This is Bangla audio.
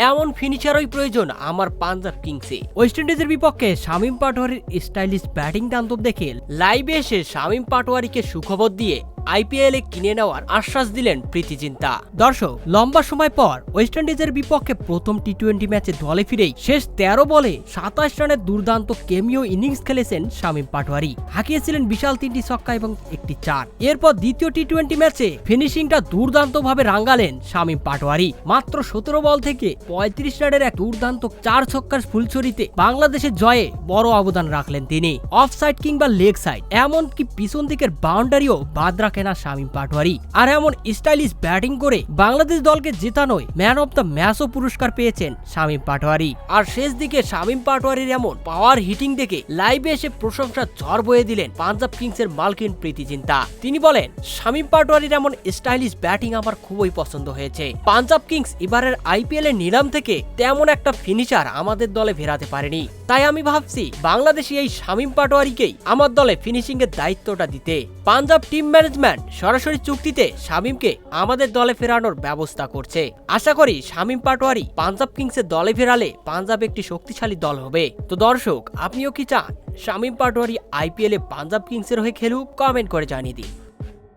এমন ফিনিশারই প্রয়োজন আমার পাঞ্জাব কিংসে। ওয়েস্ট ইন্ডিজের বিপক্ষে শামীম পাটোয়ারির স্টাইলিশ ব্যাটিং তাণ্ডব দেখে লাইভে এসে শামীম পাটোয়ারিকে সুখবর দিয়ে আইপিএল এ কিনে নেওয়ার আশ্বাস দিলেন প্রীতি জিন্তা। দর্শক, লম্বা সময় পর ওয়েস্ট ইন্ডিজের বিপক্ষে প্রথম টি-20 ম্যাচে দলে ফিরেই শেষ 13 বলে 27 রানের দুর্দান্ত কেমিও ইনিংস খেলেছেন শামীম পাটোয়ারি। হাঁকিয়েছিলেন বিশাল 3টি ছক্কা এবং 1টি 4। এরপর দ্বিতীয় টি-20 ম্যাচে ফিনিশিংটা দুর্দান্তভাবে রাঙ্গালেন শামীম পাটোয়ারি। মাত্র 17 বল থেকে 35 রানের এক দুর্দান্ত 4 ছক্কার ফুলছড়িতে বাংলাদেশের জয়ে বড় অবদান রাখলেন তিনি। অফ সাইড কিংবা লেগ সাইড, এমনকি পিছন দিকের বাউন্ডারিও বাদ রাখেন না শামীম পাটোয়ারি। আর এমন স্টাইলিশ ব্যাটিং করে বাংলাদেশ দলকে জেতানোয় ম্যান অফ দ্য ম্যাচও পুরস্কার পেয়েছেন শামীম পাটোয়ারি। আর শেষ দিকে শামীম পাটোয়ারির এমন পাওয়ার হিটিং দেখে লাইভে এসে প্রশংসার ঝড় বয়ে দিলেন পাঞ্জাব কিংসের মালকিন প্রীতি জিন্তা। তিনি বলেন, শামীম পাটোয়ারির এমন স্টাইলিশ ব্যাটিং আমার খুবই পছন্দ হয়েছে। পাঞ্জাব কিংস এবারের আইপিএল এর নিলাম থেকে তেমন একটা ফিনিশার আমাদের দলে ফেরাতে পারেনি। তাই আমি ভাবছি বাংলাদেশি এই শামীম পাটোয়ারিকেই আমার দলে ফিনিশিং এর দায়িত্বটা দিতে। পাঞ্জাব টিম ম্যানেজমেন্ট সরাসরি চুক্তিতে শামীমকে আমাদের দলে ফেরানোর ব্যবস্থা করছে। আশা করি শামীম পাটোয়ারি পাঞ্জাব কিংসের দলে ফেরালে পাঞ্জাব একটি শক্তিশালী দল হবে। তো দর্শক, আপনিও কি চান শামীম পাটোয়ারি আইপিএল এ পাঞ্জাব কিংসের হয়ে খেলুক? কমেন্ট করে জানিয়ে দিন।